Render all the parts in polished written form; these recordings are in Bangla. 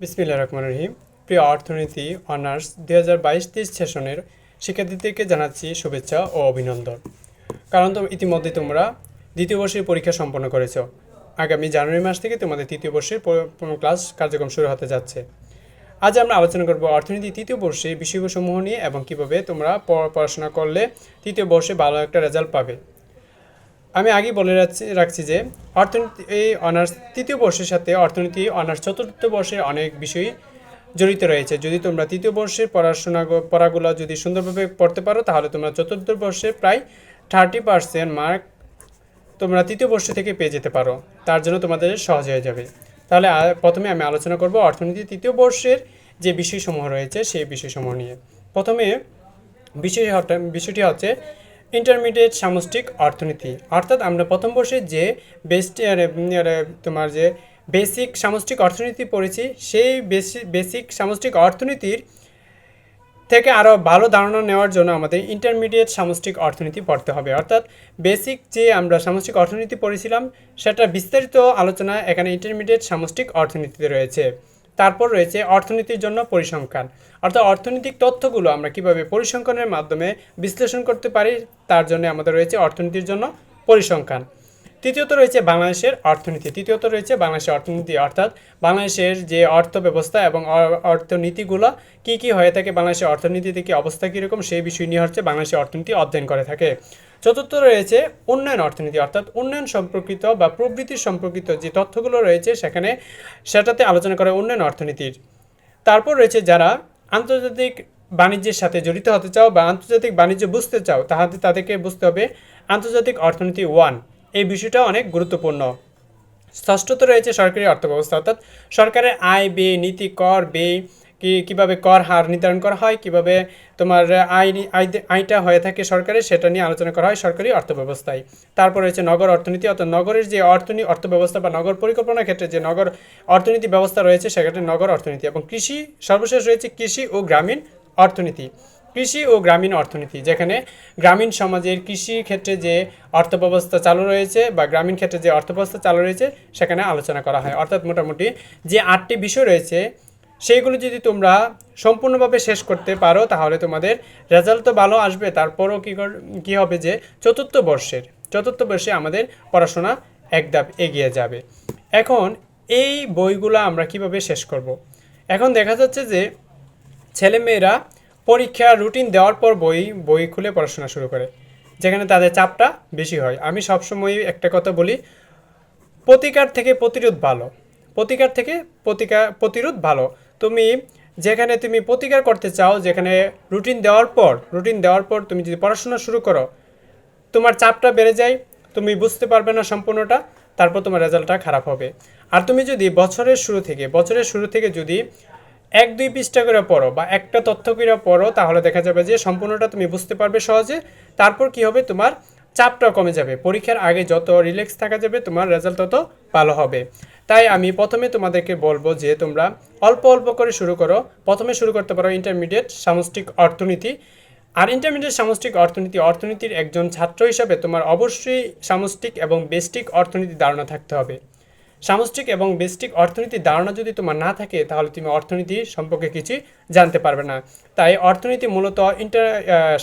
বিসমিল্লাহির রহমানির রহিম। প্রিয় অর্থনীতি অনার্স 2022-23 সেশনের শিক্ষার্থীদেরকে জানাচ্ছি শুভেচ্ছা ও অভিনন্দন। কারণ ইতিমধ্যে তোমরা দ্বিতীয় বর্ষের পরীক্ষা সম্পন্ন করেছো। আগামী জানুয়ারি মাস থেকে তোমাদের তৃতীয় বর্ষের ক্লাস কার্যক্রম শুরু হতে যাচ্ছে। আজ আমরা আলোচনা করব অর্থনীতি তৃতীয় বর্ষে বিষয়সমূহ নিয়ে এবং কিভাবে তোমরা পড়াশোনা করলে তৃতীয় বর্ষে ভালো একটা রেজাল্ট পাবে। আমি আগেই বলে রাখছি যে অর্থনীতি এই অনার্স তৃতীয় বর্ষের সাথে অর্থনীতি অনার্স চতুর্থ বর্ষের অনেক বিষয় জড়িত রয়েছে। যদি তোমরা তৃতীয় বর্ষের পড়াগুলো যদি সুন্দরভাবে পড়তে পারো তাহলে তোমরা চতুর্থ বর্ষে প্রায় 30% মার্ক তোমরা তৃতীয় বর্ষ থেকে পেয়ে যেতে পারো। তার জন্য তোমাদের সহজ হয়ে যাবে। তাহলে প্রথমে আমি আলোচনা করব অর্থনীতি তৃতীয় বর্ষের যে বিষয়সমূহ রয়েছে সেই বিষয়সমূহ নিয়ে। প্রথমে বিষয়টি হচ্ছে ইন্টারমিডিয়েট সামষ্টিক অর্থনীতি, অর্থাৎ আমরা প্রথম বর্ষে যে তোমার যে বেসিক সামষ্টিক অর্থনীতি পড়েছি সেই বেসিক সামষ্টিক অর্থনীতির থেকে আরও ভালো ধারণা নেওয়ার জন্য আমাদের ইন্টারমিডিয়েট সামষ্টিক অর্থনীতি পড়তে হবে। অর্থাৎ বেসিক যে আমরা সামষ্টিক অর্থনীতি পড়েছিলাম সেটা বিস্তারিত আলোচনা এখানে ইন্টারমিডিয়েট সামষ্টিক অর্থনীতিতে রয়েছে। তারপর রয়েছে অর্থনীতির জন্য পরিসংখ্যান, অর্থাৎ অর্থনৈতিক তথ্যগুলো আমরা কিভাবে পরিসংখ্যানের মাধ্যমে বিশ্লেষণ করতে পারি তার জন্য আমাদের রয়েছে অর্থনীতির জন্য পরিসংখ্যান। তৃতীয়ত রয়েছে বাংলাদেশের অর্থনীতি, অর্থাৎ বাংলাদেশের যে অর্থ ব্যবস্থা এবং অর্থনীতিগুলো কী কী হয়ে থাকে, বাংলাদেশের অর্থনীতি থেকে অবস্থা কীরকম সেই বিষয় নিয়ে হচ্ছে বাংলাদেশের অর্থনীতি অধ্যয়ন করে থাকে। চতুর্থ রয়েছে উন্নয়ন অর্থনীতি, অর্থাৎ উন্নয়ন সম্পর্কিত বা প্রবৃত্তি সম্পর্কিত যে তথ্যগুলো রয়েছে সেটাতে আলোচনা করে উন্নয়ন অর্থনীতির। তারপর রয়েছে যারা আন্তর্জাতিক বাণিজ্যের সাথে জড়িত হতে চাও বা আন্তর্জাতিক বাণিজ্য বুঝতে চাও তাদেরকে বুঝতে হবে আন্তর্জাতিক অর্থনীতি 1। এই বিষয়টা অনেক গুরুত্বপূর্ণ। ষষ্ঠত রয়েছে সরকারি অর্থব্যবস্থা, অর্থাৎ সরকারের আয় ব্যয় নীতি, কর ব্যয় কীভাবে কর হার নির্ধারণ করা হয়, কীভাবে তোমার আয়টা হয়ে থাকে সরকারের, সেটা নিয়ে আলোচনা করা হয় সরকারি অর্থব্যবস্থায়। তারপর রয়েছে নগর অর্থনীতি, অর্থাৎ নগরের যে অর্থব্যবস্থা বা নগর পরিকল্পনার ক্ষেত্রে যে নগর অর্থনীতি ব্যবস্থা রয়েছে সেক্ষেত্রে নগর অর্থনীতি। এবং কৃষি, সর্বশেষ রয়েছে কৃষি ও গ্রামীণ অর্থনীতি। কৃষি ও গ্রামীণ অর্থনীতি, যেখানে গ্রামীণ সমাজের কৃষি ক্ষেত্রে যে অর্থব্যবস্থা চালু রয়েছে বা গ্রামীণ ক্ষেত্রে যে অর্থব্যবস্থা চালু রয়েছে সেখানে আলোচনা করা হয়। অর্থাৎ মোটামুটি যে 8টি বিষয় রয়েছে সেইগুলো যদি তোমরা সম্পূর্ণভাবে শেষ করতে পারো তাহলে তোমাদের রেজাল্ট তো ভালো আসবে। তারপরও কী হবে যে চতুর্থ বর্ষে আমাদের পড়াশোনা এক ধাপ এগিয়ে যাবে। এখন এই বইগুলো আমরা কিভাবে শেষ করব। এখন দেখা যাচ্ছে যে ছেলেমেয়েরা পরীক্ষা রুটিন দেওয়ার পর বই খুলে পড়াশোনা শুরু করে, যেখানে তাদের চাপটা বেশি হয়। আমি সবসময় একটা কথা বলি, প্রতিকার থেকে প্রতিরোধ ভালো। যেখানে তুমি প্রতিকার করতে চাও, যেখানে রুটিন দেওয়ার পর তুমি যদি পড়াশোনা শুরু করো তোমার চাপটা বেড়ে যায়, তুমি বুঝতে পারবে না সম্পূর্ণটা, তারপর তোমার রেজাল্টটা খারাপ হবে। আর তুমি যদি বছরের শুরু থেকে যদি 1-2 পৃষ্ঠা করে পড়ো বা একটা তথ্য করে পড়ো তাহলে দেখা যাবে যে সম্পূর্ণটা তুমি বুঝতে পারবে সহজে। তারপর কি হবে, তোমার চাপটা কমে যাবে। পরীক্ষার আগে যত রিল্যাক্স থাকা যাবে তোমার রেজাল্ট তত ভালো হবে। তাই আমি প্রথমে তোমাদেরকে বলবো যে তোমরা অল্প অল্প করে শুরু করো। প্রথমে শুরু করতে পারো ইন্টারমিডিয়েট সামষ্টিক অর্থনীতি। আর ইন্টারমিডিয়েট সামষ্টিক অর্থনীতির একজন ছাত্র হিসাবে তোমার অবশ্যই সামষ্টিক এবং ব্যষ্টিক অর্থনীতির ধারণা থাকতে হবে। সামষ্টিক এবং ব্যষ্টিক অর্থনীতির ধারণা যদি তোমার না থাকে তাহলে তুমি অর্থনীতি সম্পর্কে কিছু জানতে পারবে না। তাই অর্থনীতি মূলত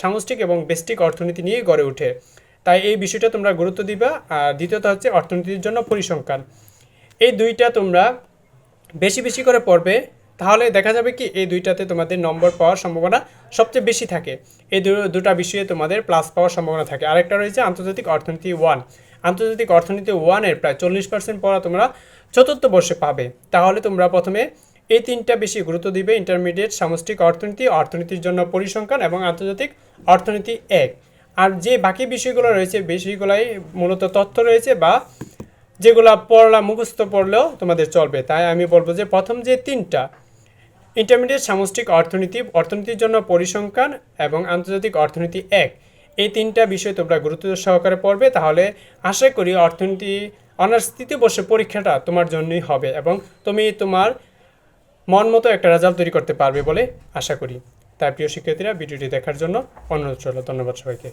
সামষ্টিক এবং ব্যষ্টিক অর্থনীতি নিয়ে গড়ে ওঠে। তাই এই বিষয়টা তোমরা গুরুত্ব দিবা। আর দ্বিতীয়ত হচ্ছে অর্থনীতির জন্য পরিসংখ্যান। এই দুইটা তোমরা বেশি বেশি করে পড়বে, তাহলে দেখা যাবে কি এই দুইটাতে তোমাদের নম্বর পাওয়ার সম্ভাবনা সবচেয়ে বেশি থাকে। এই দুটা বিষয়ে তোমাদের প্লাস পাওয়ার সম্ভাবনা থাকে। আরেকটা রয়েছে আন্তর্জাতিক অর্থনীতি 1। আন্তর্জাতিক অর্থনীতি 1-এর প্রায় 40% পড়া তোমরা চতুর্থ বর্ষে পাবে। তাহলে তোমরা প্রথমে এই তিনটা বেশি গুরুত্ব দিবে, ইন্টারমিডিয়েট সামষ্টিক অর্থনীতি, অর্থনীতির জন্য পরিসংখ্যান এবং আন্তর্জাতিক অর্থনীতি 1। আর যে বাকি বিষয়গুলো রয়েছে বেশিগুলাই মূলত তথ্য রয়েছে বা যেগুলো মুখস্থ পড়লেও তোমাদের চলবে। তাই আমি বলবো যে প্রথম যে তিনটা ইন্টারমিডিয়েট সামষ্টিক অর্থনীতির জন্য পরিসংখ্যান এবং আন্তর্জাতিক অর্থনীতি 1, এই তিনটা বিষয় তোমরা গুরুত্ব সহকারে পড়বে। তাহলে আশা করি অর্থনীতি অনার্স তৃতীয় বর্ষের পরীক্ষাটা তোমার জন্যই হবে এবং তুমি তোমার মন মতো একটা রেজাল্ট তৈরি করতে পারবে বলে আশা করি। তাই প্রিয় শিক্ষার্থীরা ভিডিওটি দেখার জন্য অনুরোধ রইল। ধন্যবাদ সবাইকে।